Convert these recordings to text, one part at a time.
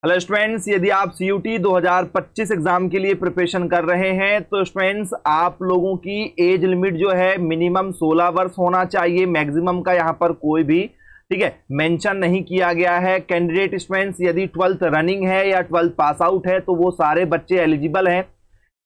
Hello students, यदि आप CUT 2025 exam के लिए प्रिपरेशन कर रहे हैं तो स्टूडेंट्स आप लोगों की एज लिमिट जो है मिनिमम 16 वर्ष होना चाहिए। मैक्सिमम का यहाँ पर कोई भी ठीक है मेंशन नहीं किया गया है। कैंडिडेट स्टूडेंट्स यदि 12th रनिंग है या 12th पास आउट है तो वो सारे बच्चे एलिजिबल हैं।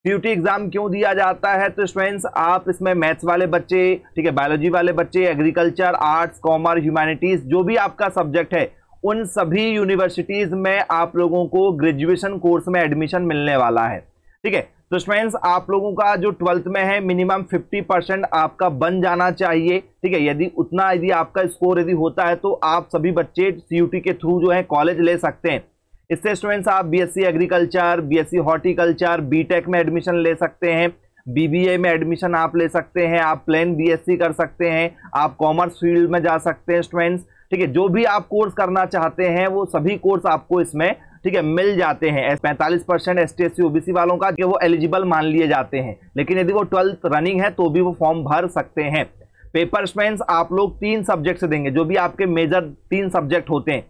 CUT एग्जाम क्यों दिया जाता है तो स्टूडेंट्स आप इसमें मैथ्स वाले बच्चे, ठीक है, बायोलॉजी वाले बच्चे, एग्रीकल्चर, आर्ट्स, कॉमर्स, ह्यूमैनिटीज, जो भी आपका सब्जेक्ट है उन सभी यूनिवर्सिटीज में आप लोगों को ग्रेजुएशन कोर्स में एडमिशन मिलने वाला है। ठीक है, तो स्टूडेंट्स आप लोगों का जो 12th में है मिनिमम 50% आपका बन जाना चाहिए। ठीक है, यदि आपका स्कोर यदि होता है तो आप सभी बच्चे CUT के थ्रू जो है कॉलेज ले सकते हैं। इससे स्टूडेंट्स आप BSc agriculture, BSc horticulture, BTech में एडमिशन ले सकते हैं, BBA में एडमिशन आप ले सकते हैं, आप प्लेन BSc कर सकते हैं, आप कॉमर्स फील्ड में जा सकते हैं स्टूडेंट्स। ठीक है, जो भी आप कोर्स करना चाहते हैं वो सभी कोर्स आपको इसमें ठीक है मिल जाते हैं। 45% ST SC OBC वालों का कि वो एलिजिबल मान लिए जाते हैं, लेकिन यदि वो 12th रनिंग है तो भी वो फॉर्म भर सकते हैं। पेपर स्टूडेंट्स आप लोग 3 सब्जेक्ट से देंगे, जो भी आपके मेजर 3 सब्जेक्ट होते हैं।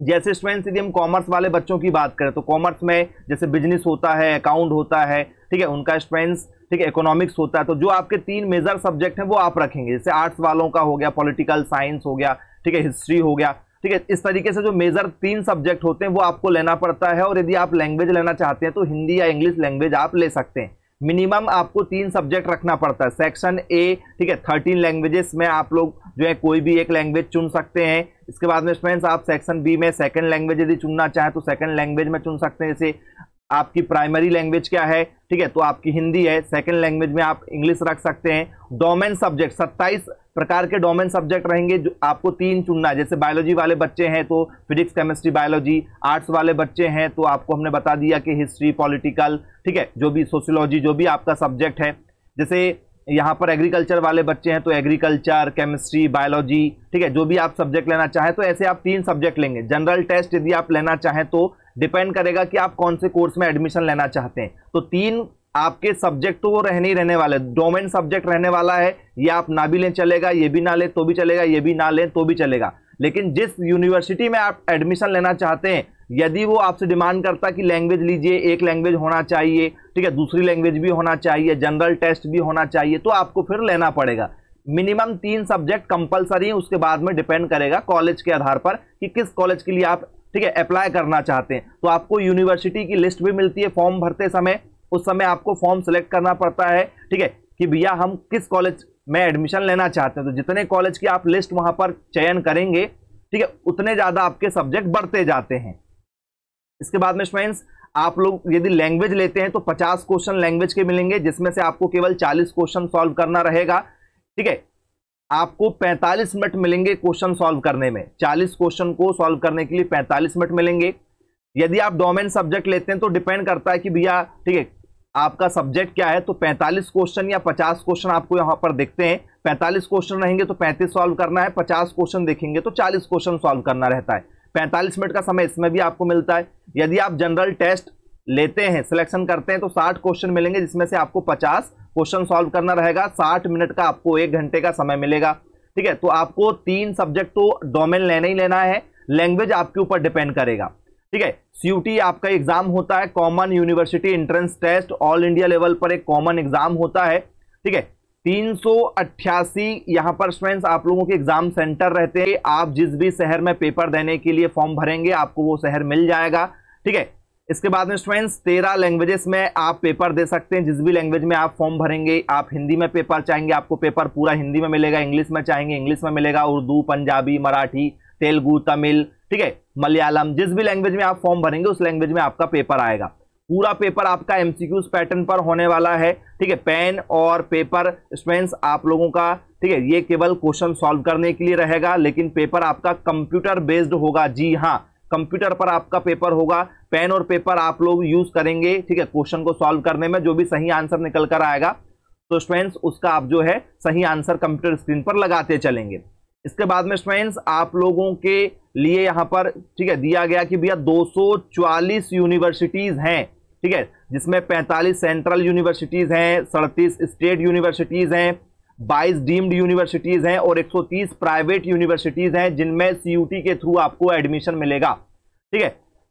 जैसे स्टूडेंट्स यदि हम कॉमर्स वाले बच्चों की बात करें तो कॉमर्स में जैसे बिजनेस होता है, अकाउंट होता है, ठीक है, उनका स्टूडेंट्स ठीक है इकोनॉमिक्स होता है। तो जो आपके 3 मेजर सब्जेक्ट हैं वो आप रखेंगे। जैसे आर्ट्स वालों का हो गया पॉलिटिकल साइंस हो गया, ठीक है, हिस्ट्री हो गया। ठीक है, इस तरीके से जो मेजर 3 सब्जेक्ट होते हैं वो आपको लेना पड़ता है। और यदि आप लैंग्वेज लेना चाहते हैं तो हिंदी या इंग्लिश लैंग्वेज आप ले सकते हैं। मिनिमम आपको 3 सब्जेक्ट रखना पड़ता है। सेक्शन ए ठीक है 13 लैंग्वेजेस में आप लोग जो है कोई भी एक लैंग्वेज चुन सकते हैं। इसके बाद में स्टूडेंट्स आप सेक्शन बी में सेकंड लैंग्वेज यदि चुनना चाहें तो सेकंड लैंग्वेज में चुन सकते हैं। जैसे आपकी प्राइमरी लैंग्वेज क्या है, ठीक है, तो आपकी हिंदी है, सेकंड लैंग्वेज में आप इंग्लिश रख सकते हैं। डोमेन सब्जेक्ट 27 प्रकार के डोमेन सब्जेक्ट रहेंगे, जो आपको 3 चुनना है। जैसे बायोलॉजी वाले बच्चे हैं तो फिजिक्स, केमिस्ट्री, बायोलॉजी। आर्ट्स वाले बच्चे हैं तो आपको हमने बता दिया कि हिस्ट्री, पॉलिटिकल, ठीक है, जो भी सोशियोलॉजी, जो भी आपका सब्जेक्ट है। जैसे यहाँ पर एग्रीकल्चर वाले बच्चे हैं तो एग्रीकल्चर, केमिस्ट्री, बायोलॉजी, ठीक है, जो भी आप सब्जेक्ट लेना चाहें तो ऐसे आप 3 सब्जेक्ट लेंगे। जनरल टेस्ट यदि आप लेना चाहें तो डिपेंड करेगा कि आप कौन से कोर्स में एडमिशन लेना चाहते हैं। तो 3 आपके सब्जेक्ट तो वो रहने ही रहने वाले, डोमेन सब्जेक्ट रहने वाला है। ये आप ना भी लें चलेगा, ये भी ना लें तो भी चलेगा, ये भी ना लें तो भी चलेगा। लेकिन जिस यूनिवर्सिटी में आप एडमिशन लेना चाहते हैं यदि वो आपसे डिमांड करता कि लैंग्वेज लीजिए, एक लैंग्वेज होना चाहिए, ठीक है, दूसरी लैंग्वेज भी होना चाहिए, जनरल टेस्ट भी होना चाहिए, तो आपको फिर लेना पड़ेगा। मिनिमम 3 सब्जेक्ट कंपलसरी, उसके बाद में डिपेंड करेगा कॉलेज के आधार पर कि किस कॉलेज के लिए आप ठीक है अप्लाई करना चाहते हैं। तो आपको यूनिवर्सिटी की लिस्ट भी मिलती है फॉर्म भरते समय। उस समय आपको फॉर्म सिलेक्ट करना पड़ता है, ठीक है, कि भैया हम किस कॉलेज में एडमिशन लेना चाहते हैं। तो जितने कॉलेज की आप लिस्ट वहां पर चयन करेंगे, ठीक है, उतने ज्यादा आपके सब्जेक्ट बढ़ते जाते हैं। इसके बाद में स्टूडेंट्स आप लोग यदि लैंग्वेज लेते हैं तो 50 क्वेश्चन लैंग्वेज के मिलेंगे, जिसमें से आपको केवल 40 क्वेश्चन सॉल्व करना रहेगा। ठीक है, आपको 45 मिनट मिलेंगे क्वेश्चन सॉल्व करने में। 40 क्वेश्चन को सॉल्व करने के लिए 45 मिनट मिलेंगे। यदि आप डोमेन सब्जेक्ट लेते हैं तो डिपेंड करता है कि भैया ठीक है आपका सब्जेक्ट क्या है। तो 45 क्वेश्चन या 50 क्वेश्चन आपको यहां पर देखते हैं। 45 क्वेश्चन रहेंगे तो 35 सॉल्व करना है, 50 क्वेश्चन देखेंगे तो 40 क्वेश्चन सॉल्व करना रहता है। 45 मिनट का समय इसमें भी आपको मिलता है। यदि आप जनरल टेस्ट लेते हैं, सिलेक्शन करते हैं तो 60 क्वेश्चन मिलेंगे, जिसमें से आपको 50 क्वेश्चन सॉल्व करना रहेगा। 60 मिनट का आपको 1 घंटे का समय मिलेगा। ठीक है, तो आपको 3 सब्जेक्ट तो डोमेन लेना ही लेना है। लैंग्वेज आपके ऊपर डिपेंड करेगा। ठीक है, CUT आपका एग्जाम होता है common university entrance test, all India level पर एक कॉमन एग्जाम होता है। ठीक है, 388 यहां पर स्टूडेंट्स आप लोगों के एग्जाम सेंटर रहते हैं। आप जिस भी शहर में पेपर देने के लिए फॉर्म भरेंगे आपको वो शहर मिल जाएगा। ठीक है, इसके बाद में स्टूडेंट्स 13 लैंग्वेजेस में आप पेपर दे सकते हैं। जिस भी लैंग्वेज में आप फॉर्म भरेंगे, आप हिंदी में पेपर चाहेंगे आपको पेपर पूरा हिंदी में मिलेगा, इंग्लिश में चाहेंगे इंग्लिश में मिलेगा, उर्दू, पंजाबी, मराठी, तेलुगु, तमिल, ठीक है, मलयालम, जिस भी लैंग्वेज में आप फॉर्म भरेंगे उस लैंग्वेज में आपका पेपर आएगा। पूरा पेपर आपका MCQs पैटर्न पर होने वाला है। ठीक है, पेन और पेपर स्टूडेंट्स आप लोगों का ठीक है ये केवल क्वेश्चन सॉल्व करने के लिए रहेगा, लेकिन पेपर आपका कंप्यूटर बेस्ड होगा। जी हाँ, कंप्यूटर पर आपका पेपर होगा। पेन और पेपर आप लोग यूज करेंगे, ठीक है, क्वेश्चन को सॉल्व करने में। जो भी सही आंसर निकल कर आएगा तो स्टूडेंट्स उसका आप जो है सही आंसर कंप्यूटर स्क्रीन पर लगाते चलेंगे। इसके बाद में स्टूडेंट्स आप लोगों के लिए यहां पर ठीक है दिया गया कि भैया 244 यूनिवर्सिटीज हैं। ठीक है, जिसमें 45 सेंट्रल यूनिवर्सिटीज हैं, 37 स्टेट यूनिवर्सिटीज हैं, 22 डीम्ड यूनिवर्सिटीज हैं और 130 प्राइवेट यूनिवर्सिटीज हैं, जिनमें CUT के थ्रू आपको एडमिशन मिलेगा। ठीक है,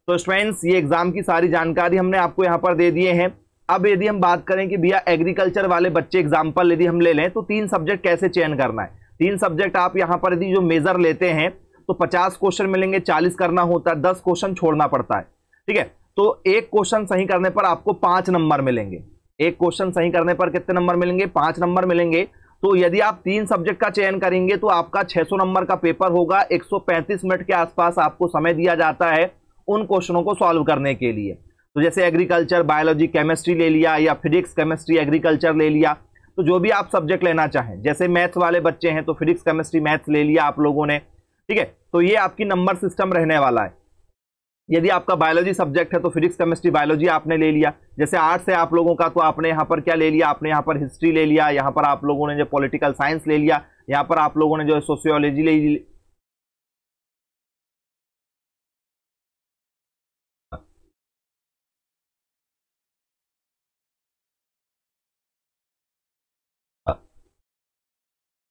तो स्टूडेंट्स ये एग्जाम की सारी जानकारी हमने आपको यहाँ पर दे दिए हैं। अब यदि हम बात करें कि भैया एग्रीकल्चर वाले बच्चे एग्जाम्पल यदि हम ले लें तो 3 सब्जेक्ट कैसे चयन करना है। 3 सब्जेक्ट आप यहाँ पर यदि जो मेजर लेते हैं तो 50 क्वेश्चन मिलेंगे, 40 करना होता है, 10 क्वेश्चन छोड़ना पड़ता है। ठीक है, तो एक क्वेश्चन सही करने पर आपको 5 नंबर मिलेंगे। एक क्वेश्चन सही करने पर कितने नंबर मिलेंगे? 5 नंबर मिलेंगे। तो यदि आप 3 सब्जेक्ट का चयन करेंगे तो आपका 600 नंबर का पेपर होगा। 135 मिनट के आसपास आपको समय दिया जाता है उन क्वेश्चनों को सॉल्व करने के लिए। तो जैसे एग्रीकल्चर, बायोलॉजी, केमिस्ट्री ले लिया, या फिजिक्स, केमिस्ट्री, एग्रीकल्चर ले लिया, तो जो भी आप सब्जेक्ट लेना चाहें, जैसे मैथ्स वाले बच्चे हैं तो फिजिक्स, केमिस्ट्री, मैथ्स ले लिया आप लोगों ने। ठीक है, तो ये आपकी नंबर सिस्टम रहने वाला है। यदि आपका बायोलॉजी सब्जेक्ट है तो फिजिक्स, केमिस्ट्री, बायोलॉजी आपने ले लिया। जैसे आर्ट्स है आप लोगों का तो आपने यहाँ पर क्या ले लिया? आपने यहाँ पर हिस्ट्री ले लिया, यहाँ पर आप लोगों ने जो पॉलिटिकल साइंस ले लिया, यहाँ पर आप लोगों ने जो सोशियोलॉजी ले ली।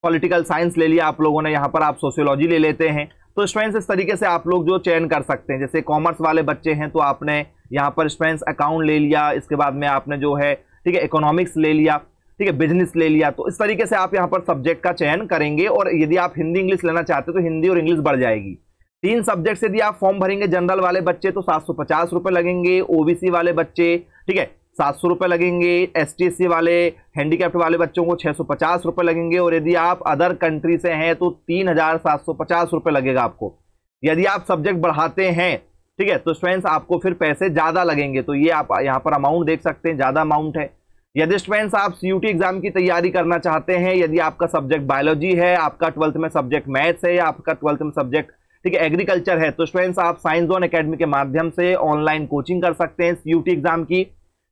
पॉलिटिकल साइंस ले लिया आप लोगों ने, यहाँ पर आप सोशियोलॉजी ले लेते हैं। तो स्टूडेंट्स इस तरीके से आप लोग जो चयन कर सकते हैं। जैसे कॉमर्स वाले बच्चे हैं तो आपने यहाँ पर स्टूडेंट्स अकाउंट ले लिया, इसके बाद में आपने जो है ठीक है इकोनॉमिक्स ले लिया, ठीक है बिजनेस ले लिया। तो इस तरीके से आप यहाँ पर सब्जेक्ट का चयन करेंगे। और यदि आप हिंदी इंग्लिश लेना चाहते हो तो हिंदी और इंग्लिश बढ़ जाएगी। 3 सब्जेक्ट से यदि आप फॉर्म भरेंगे जनरल वाले बच्चे तो 750 रुपये लगेंगे। ओबीसी वाले बच्चे ठीक है 700 रुपये लगेंगे। ST/SC वाले, हैंडीकैप्ड वाले बच्चों को 650 रुपये लगेंगे। और यदि आप अदर कंट्री से हैं तो 3750 रुपये लगेगा आपको। यदि आप सब्जेक्ट बढ़ाते हैं ठीक है तो स्टूडेंट्स आपको फिर पैसे ज़्यादा लगेंगे। तो ये आप यहाँ पर अमाउंट देख सकते हैं, ज़्यादा अमाउंट है। यदि स्टूडेंट्स आप CUT एग्जाम की तैयारी करना चाहते हैं, यदि आपका सब्जेक्ट बायोलॉजी है, आपका 12th में सब्जेक्ट मैथ्स है, या आपका 12th में सब्जेक्ट ठीक है एग्रीकल्चर है, तो स्टूडेंट्स आप साइंस जोन एकेडमी के माध्यम से ऑनलाइन कोचिंग कर सकते हैं CUT एग्जाम की,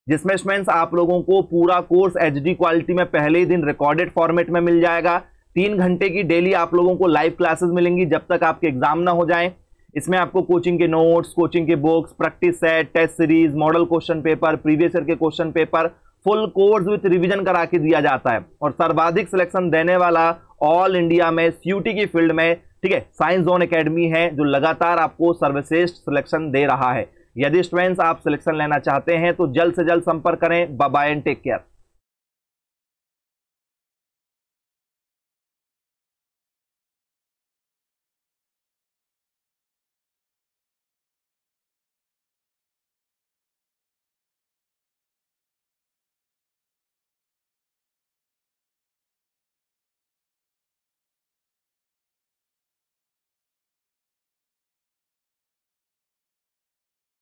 जिसमें स्टूडेंट्स आप लोगों को पूरा कोर्स HD क्वालिटी में पहले ही दिन रिकॉर्डेड फॉर्मेट में मिल जाएगा। 3 घंटे की डेली आप लोगों को लाइव क्लासेस मिलेंगी जब तक आपके एग्जाम ना हो जाएं। इसमें आपको कोचिंग के नोट्स, कोचिंग के books, practice set, test series, model question paper, previous year के question paper, full course with revision करा के दिया जाता है। और सर्वाधिक सिलेक्शन देने वाला ऑल इंडिया में CUT की फील्ड में ठीक है साइंस जोन एकेडमी है, जो लगातार आपको सर्वश्रेष्ठ सिलेक्शन दे रहा है। यदि स्टूडेंट्स आप सिलेक्शन लेना चाहते हैं तो जल्द से जल्द संपर्क करें। Bye bye and take care.